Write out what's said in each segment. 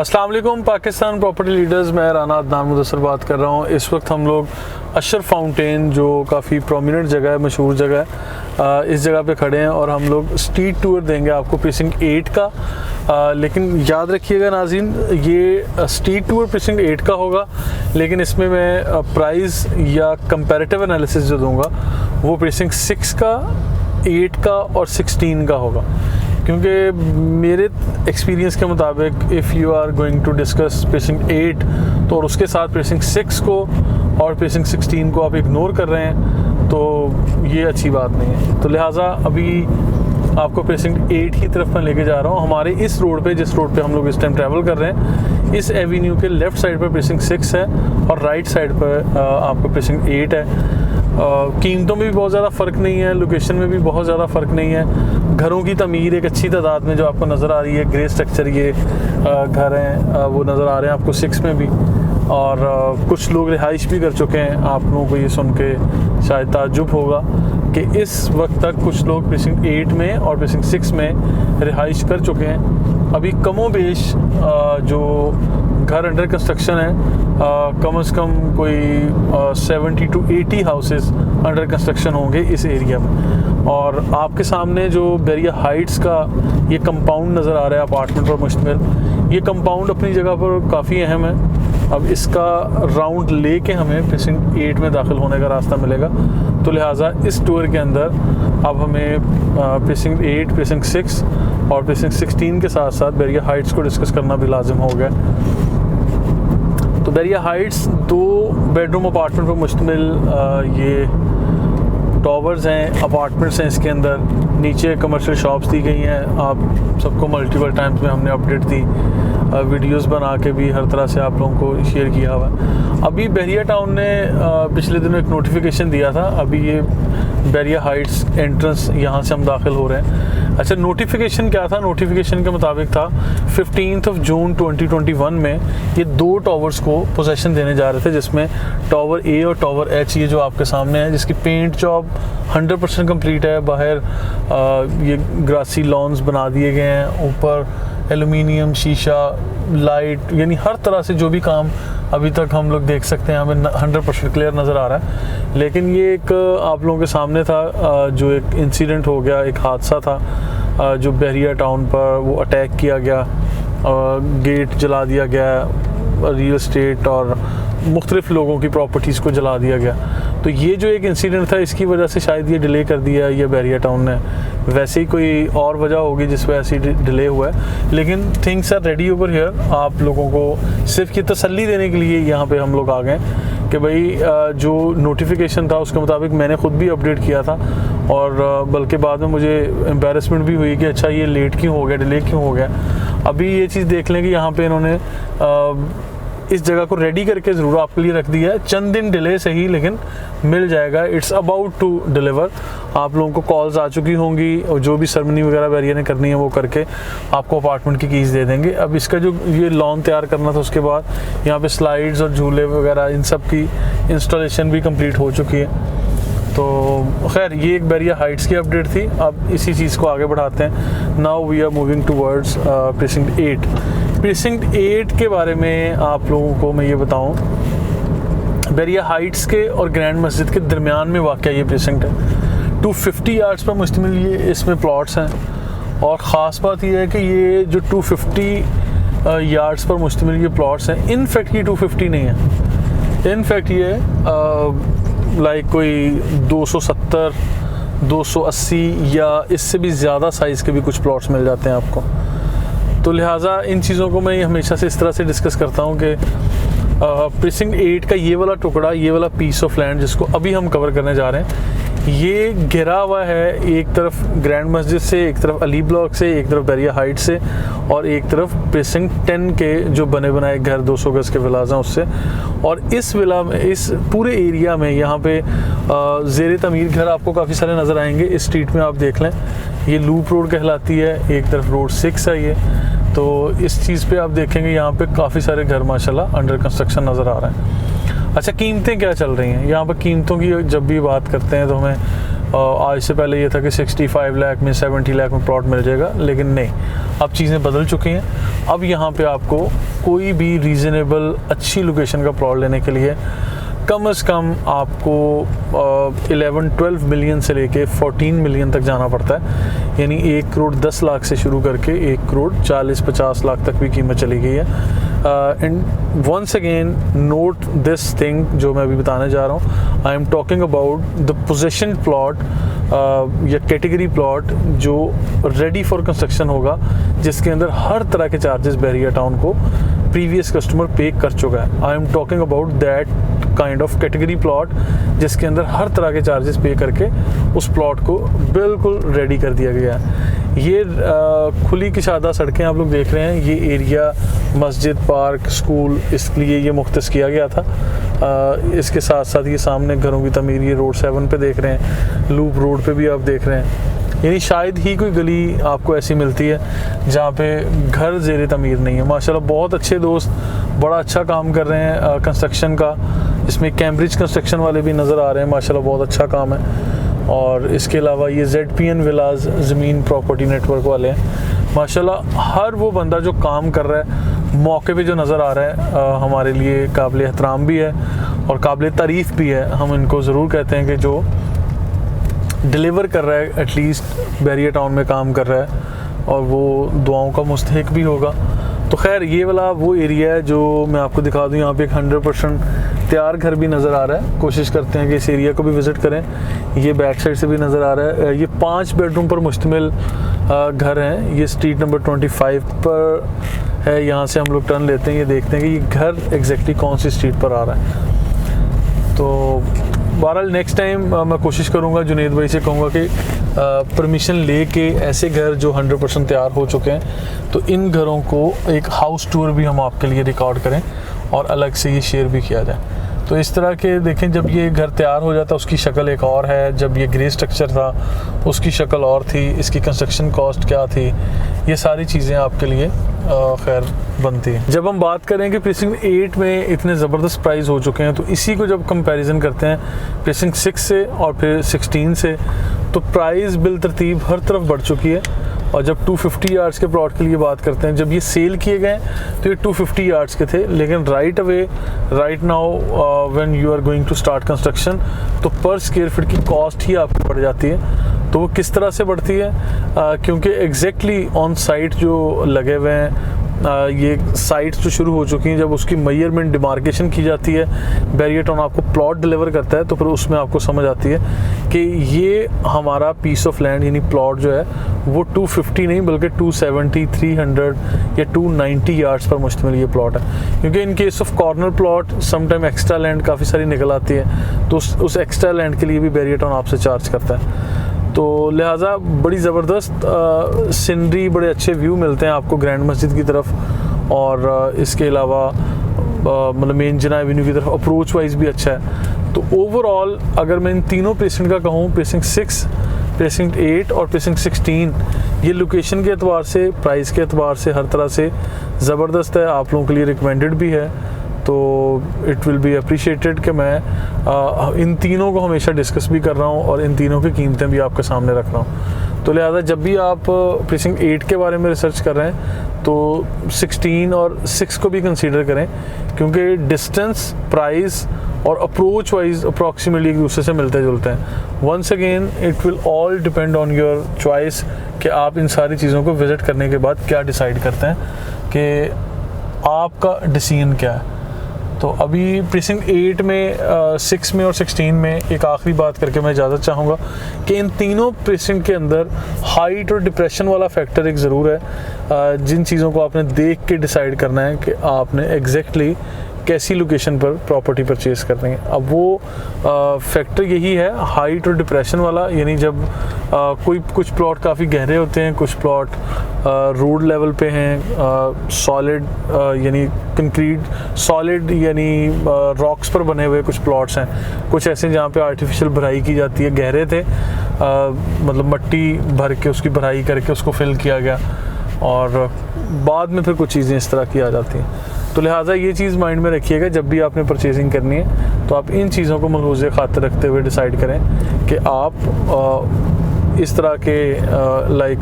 अस्सलाम वालेकुम Pakistan property leaders, मैं राना अदनान मुदस्सर बात कर रहा हूँ। इस वक्त हम लोग अशर फाउंटेन जो काफ़ी प्रोमिनेंट जगह है, मशहूर जगह है, इस जगह पे खड़े हैं और हम लोग स्ट्रीट टूर देंगे आपको प्रीसिंक्ट 8 का। लेकिन याद रखिएगा नाज़रीन, ये स्ट्रीट टूर प्रीसिंक्ट 8 का होगा, लेकिन इसमें मैं प्राइस या कंपैरेटिव एनालिसिस जो दूंगा वो प्रीसिंक्ट 6 का, 8 का और 16 का होगा। क्योंकि मेरे एक्सपीरियंस के मुताबिक if you are going to discuss precinct 8 तो और उसके साथ प्रीसिंक्ट 6 को और प्रीसिंक्ट 16 को आप इग्नोर कर रहे हैं तो ये अच्छी बात नहीं है। तो लिहाजा अभी आपको प्रीसिंक्ट 8 की तरफ मैं लेके जा रहा हूँ। हमारे इस रोड पे, जिस रोड पे हम लोग इस टाइम ट्रैवल कर रहे हैं, इस एवेन्यू के लेफ़्ट साइड पर प्रीसिंक्ट 6 है और राइट साइड पर आपको प्रीसिंक्ट 8 है। कीमतों में भी बहुत ज़्यादा फ़र्क नहीं है, लोकेशन में भी बहुत ज़्यादा फ़र्क नहीं है। घरों की तमीर एक अच्छी तादाद में जो आपको नज़र आ रही है, ग्रे स्ट्रक्चर ये घर हैं वो नज़र आ रहे हैं आपको 6 में भी। और कुछ लोग रिहाइश भी कर चुके हैं। आप लोगों को ये सुन के शायद ताज्जुब होगा कि इस वक्त तक कुछ लोग प्रीसिंक्ट 8 में और प्रीसिंक्ट 6 में रिहाइश कर चुके हैं। अभी कमोबेश जो घर अंडर कंस्ट्रक्शन है, कम से कम कोई 70 to 80 हाउसेस अंडर कंस्ट्रक्शन होंगे इस एरिया में। और आपके सामने जो बैरिया हाइट्स का ये कंपाउंड नज़र आ रहा है अपार्टमेंट पर मुश्तमिल, ये कंपाउंड अपनी जगह पर काफ़ी अहम है। अब इसका राउंड लेके हमें प्रीसिंक्ट 8 में दाखिल होने का रास्ता मिलेगा, तो लिहाजा इस टूर के अंदर अब हमें प्रीसिंक्ट 8, प्रीसिंक्ट 6 और प्रीसिंक्ट 16 के साथ साथ बैरिया हाइट्स को डिस्कस करना भी लाजिम हो गया। तो बैरिया हाइट्स 2 बेडरूम अपार्टमेंट पर मुश्तमिल ये टावर्स हैं, अपार्टमेंट्स हैं। इसके अंदर नीचे कमर्शियल शॉप्स दी गई हैं। आप सबको मल्टीपल टाइम्स में हमने अपडेट दी, वीडियोस बना के भी हर तरह से आप लोगों को शेयर किया हुआ है। अभी बैरिया टाउन ने पिछले दिनों एक नोटिफिकेशन दिया था। अभी ये बैरिया हाइट्स एंट्रेंस यहाँ से हम दाखिल हो रहे हैं। अच्छा, नोटिफिकेशन क्या था? नोटिफिकेशन के मुताबिक था 15 जून 2021 में ये 2 टावर्स को पोजेसन देने जा रहे थे, जिसमें टावर ए और टावर एच ये जो आपके सामने है, जिसकी पेंट जॉब 100% कंप्लीट है। बाहर ये ग्रासी लॉन्स बना दिए गए हैं, ऊपर एलुमिनियम, शीशा, लाइट, यानी हर तरह से जो भी काम अभी तक हम लोग देख सकते हैं हमें 100% क्लियर नज़र आ रहा है। लेकिन ये एक आप लोगों के सामने था जो एक इंसिडेंट हो गया, एक हादसा था जो बैरिया टाउन पर वो अटैक किया गया, गेट जला दिया गया, रियल एस्टेट और मुख्तलिफ लोगों की प्रॉपर्टीज़ को जला दिया गया। तो ये जो एक इंसिडेंट था, इसकी वजह से शायद ये डिले कर दिया ये बैरिया टाउन ने। वैसे ही कोई और वजह होगी जिस वजह से डिले हुआ है, लेकिन things are ready over here. आप लोगों को सिर्फ ये तसल्ली देने के लिए यहाँ पे हम लोग आ गए कि भाई जो नोटिफिकेशन था उसके मुताबिक मैंने ख़ुद भी अपडेट किया था, और बल्कि बाद में मुझे एम्बेरसमेंट भी हुई कि अच्छा ये लेट क्यों हो गया, डिले क्यों हो गया। अभी ये चीज़ देख लें कि यहाँ पे इन्होंने इस जगह को रेडी करके ज़रूर आपके लिए रख दिया है। चंद दिन डिले सही, लेकिन मिल जाएगा। It's about to deliver. आप लोगों को कॉल्स आ चुकी होंगी और जो भी सेरेमनी वगैरह बैरिया ने करनी है वो करके आपको अपार्टमेंट की कीज़ दे देंगे। अब इसका जो ये लॉन तैयार करना था, उसके बाद यहाँ पे स्लाइड्स और झूले वगैरह इन सब की इंस्टॉलेशन भी कंप्लीट हो चुकी है। तो खैर ये एक बैरिया हाइट्स की अपडेट थी। अब इसी चीज़ को आगे बढ़ाते हैं। Now we are moving towards precinct 8। Precinct 8 के बारे में आप लोगों को मैं ये बताऊं, बैरिया हाइट्स के और ग्रैंड मस्जिद के दरमियान में वाक़या ये प्रीसिंक्ट है। 250 यार्ड्स पर मुश्तमिल ये इसमें प्लॉट्स हैं, और ख़ास बात यह है कि ये जो 250 यार्ड्स पर मुश्तमिल ये प्लॉट्स हैं, इनफैक्ट ये 250 नहीं है। इनफैक्ट ये लाइक कोई 270, 280 या इससे भी ज़्यादा साइज़ के भी कुछ प्लॉट्स मिल जाते हैं आपको। तो लिहाजा इन चीज़ों को मैं हमेशा से इस तरह से डिस्कस करता हूँ कि प्रीसिंक्ट 8 का ये वाला टुकड़ा, ये वाला पीस ऑफ लैंड जिसको अभी हम कवर करने जा रहे हैं, ये घिरा हुआ है एक तरफ ग्रैंड मस्जिद से, एक तरफ अली ब्लॉक से, एक तरफ बैरिया हाइट से, और एक तरफ प्रीसिंक्ट 10 के जो बने बनाए घर 200 गज़ के विलाज हैं उससे। और इस विला में, इस पूरे एरिया में यहाँ पे ज़ेर तमीर घर आपको काफ़ी सारे नज़र आएंगे। इस स्ट्रीट में आप देख लें, ये लूप रोड कहलाती है, एक तरफ रोड 6 है ये। तो इस चीज़ पे आप देखेंगे यहाँ पे काफ़ी सारे घर माशाल्लाह अंडर कंस्ट्रक्शन नज़र आ रहे हैं। अच्छा, कीमतें क्या चल रही हैं यहाँ पर? कीमतों की जब भी बात करते हैं तो हमें आज से पहले ये था कि 65 लाख में 70 लाख में प्लॉट मिल जाएगा, लेकिन नहीं, अब चीज़ें बदल चुकी हैं। अब यहाँ पे आपको कोई भी रीज़नेबल अच्छी लोकेशन का प्लॉट लेने के लिए कम से कम आपको 11-12 मिलियन से लेके 14 मिलियन तक जाना पड़ता है। यानी 1 करोड़ 10 लाख से शुरू करके 1 करोड़ 40-50 लाख तक भी कीमत चली गई है। And once again note this thing जो मैं अभी बताने जा रहा हूँ, I am talking about the position plot या कैटेगरी प्लॉट जो रेडी फॉर कंस्ट्रक्शन होगा, जिसके अंदर हर तरह के चार्जेस बैरिया टाउन को प्रीवियस कस्टमर पे कर चुका है। I am talking about that kind of category plot जिसके अंदर हर तरह के चार्जेस पे करके उस प्लॉट को बिल्कुल रेडी कर दिया गया है। ये खुली किशादा सड़कें आप लोग देख रहे हैं, ये एरिया मस्जिद, पार्क, स्कूल, इसलिए ये मुख्तस किया गया था। इसके साथ साथ ये सामने घरों की तमीर, ये रोड 7 पे देख रहे हैं, लूप रोड पे भी आप देख रहे हैं। यानी शायद ही कोई गली आपको ऐसी मिलती है जहाँ पे घर ज़ेरे तमीर नहीं है। माशाल्लाह बहुत अच्छे दोस्त बड़ा अच्छा काम कर रहे हैं कंस्ट्रक्शन का। इसमें कैम्ब्रिज कंस्ट्रक्शन वाले भी नज़र आ रहे हैं, माशाल्लाह बहुत अच्छा काम है। और इसके अलावा ये ZPN विलाज ज़मीन प्रॉपर्टी नेटवर्क वाले हैं। माशाल्लाह हर वो बंदा जो काम कर रहा है मौके पे जो नज़र आ रहा है हमारे लिए काबिल एहतराम भी है और काबिल तारीफ़ भी है। हम इनको ज़रूर कहते हैं कि जो डिलीवर कर रहा है एटलीस्ट बैरिया टाउन में काम कर रहा है और वो दुआओं का मुस्तहिक भी होगा। तो खैर ये वाला वो एरिया है जो मैं आपको दिखा दूँ। यहाँ पे एक 100% तैयार घर भी नज़र आ रहा है। कोशिश करते हैं कि इस एरिया को भी विज़िट करें। ये बैक साइड से भी नज़र आ रहा है। ये 5 बेडरूम पर मुश्तमिल घर हैं। ये स्ट्रीट नंबर 25 पर है। यहाँ से हम लोग टर्न लेते हैं, ये देखते हैं कि ये घर एग्जैक्टली कौन सी स्ट्रीट पर आ रहा है। तो बहरहाल नेक्स्ट टाइम मैं कोशिश करूँगा, जुनेद भाई से कहूँगा कि परमिशन ले के ऐसे घर जो 100% तैयार हो चुके हैं, तो इन घरों को एक हाउस टूर भी हम आपके लिए रिकॉर्ड करें और अलग से ये शेयर भी किया जाए। तो इस तरह के देखें, जब ये घर तैयार हो जाता है उसकी शक्ल एक और है, जब ये ग्रे स्ट्रक्चर था उसकी शक्ल और थी, इसकी कंस्ट्रक्शन कॉस्ट क्या थी, ये सारी चीज़ें आपके लिए खैर बनती है। जब हम बात करें कि प्रीसिंक्ट 8 में इतने ज़बरदस्त प्राइस हो चुके हैं, तो इसी को जब कंपैरिजन करते हैं प्रीसिंक्ट 6 से और फिर 16 से, तो प्राइस बिल तरतीब हर तरफ बढ़ चुकी है। और जब 250 यार्ड्स के प्लॉट के लिए बात करते हैं, जब ये सेल किए गए तो ये 250 यार्ड्स के थे, लेकिन right now when you are going to start construction, तो पर स्क्वायर फीट की कॉस्ट ही आपकी बढ़ जाती है। तो वो किस तरह से बढ़ती है, क्योंकि एग्जैक्टली ऑन साइट जो लगे हुए हैं, ये साइट्स जो शुरू हो चुकी हैं, जब उसकी मेजरमेंट डिमार्केशन की जाती है, बैरिया टाउन आपको प्लॉट डिलीवर करता है, तो फिर उसमें आपको समझ आती है कि ये हमारा पीस ऑफ लैंड यानी प्लॉट जो है वो 250 नहीं बल्कि 270, 300 या 290 यार्ड्स पर मुश्तमिल ये प्लॉट है। क्योंकि in case of corner plot sometime extra land काफ़ी सारी निकल आती है, तो उस एक्स्ट्रा लैंड के लिए भी बैरिया टाउन आपसे चार्ज करता है। तो लिहाजा बड़ी ज़बरदस्त सीनरी, बड़े अच्छे व्यू मिलते हैं आपको ग्रैंड मस्जिद की तरफ, और इसके अलावा मतलब मेन जिना एवेन्यू की तरफ अप्रोच वाइज भी अच्छा है। तो ओवरऑल अगर मैं इन तीनों प्रीसिंक्ट का कहूँ, प्रीसिंक्ट 6, प्रीसिंक्ट 8 और प्रीसिंक्ट 16, ये लोकेशन के एतबार से, प्राइस के एतबार से हर तरह से ज़बरदस्त है, आप लोगों के लिए रिकमेंडेड भी है। तो इट विल बी अप्रिशिएटेड कि मैं इन तीनों को हमेशा डिस्कस भी कर रहा हूँ और इन तीनों की कीमतें भी आपके सामने रख रहा हूँ। तो लिहाजा जब भी आप प्रीसिंक्ट 8 के बारे में रिसर्च कर रहे हैं तो 16 और 6 को भी कंसीडर करें, क्योंकि डिस्टेंस, प्राइस और अप्रोच वाइज अप्रॉक्सीमेटली एक दूसरे से मिलते जुलते हैं। Once again it will all depend on your choice कि आप इन सारी चीज़ों को विज़िट करने के बाद क्या डिसाइड करते हैं कि आपका डिसीजन क्या है। तो अभी प्रीसिंक्ट 8 में, 6 में और 16 में एक आखिरी बात करके मैं इजाज़त चाहूँगा कि इन तीनों प्रीसिंक्ट के अंदर हाइट और डिप्रेशन वाला फैक्टर एक ज़रूर है, जिन चीज़ों को आपने देख के डिसाइड करना है कि आपने एग्जैक्टली कैसी लोकेशन पर प्रॉपर्टी परचेज़ करनी है। अब वो फैक्टर यही है, हाइट और डिप्रेशन वाला, यानी जब कुछ प्लॉट काफ़ी गहरे होते हैं, कुछ प्लॉट रोड लेवल पे हैं, सॉलिड यानी कंक्रीट, सॉलिड यानी रॉक्स पर बने हुए कुछ प्लॉट्स हैं, कुछ ऐसे जहाँ पे आर्टिफिशियल भराई की जाती है, गहरे थे मतलब मट्टी भर के उसकी भराई करके उसको फिल किया गया और बाद में फिर कुछ चीज़ें इस तरह की आ जाती हैं। तो लिहाजा ये चीज़ माइंड में रखिएगा, जब भी आपने परचेजिंग करनी है तो आप इन चीज़ों को मलहूज़ खातिर रखते हुए डिसाइड करें कि आप इस तरह के लाइक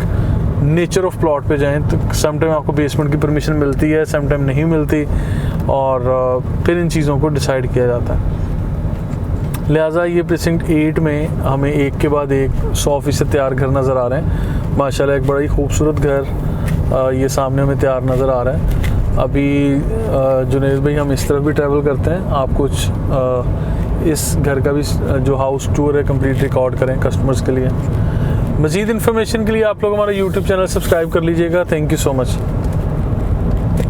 नेचर ऑफ प्लॉट पे जाएं। तो सम टाइम आपको बेसमेंट की परमिशन मिलती है, सम टाइम नहीं मिलती, और फिर इन चीज़ों को डिसाइड किया जाता है। लिहाजा ये प्रीसिंक्ट 8 में हमें एक के बाद एक 100% तैयार घर नज़र आ रहे हैं। माशाल्लाह एक बड़ा ही खूबसूरत घर ये सामने हमें तैयार नज़र आ रहा है। अभी जुनैद भाई हम इस तरफ भी ट्रैवल करते हैं, आप कुछ इस घर का भी जो हाउस टूर है कंप्लीट रिकॉर्ड करें कस्टमर्स के लिए। मज़ीद इन्फॉर्मेशन के लिए आप लोग हमारा यूट्यूब चैनल सब्सक्राइब कर लीजिएगा। Thank you so much.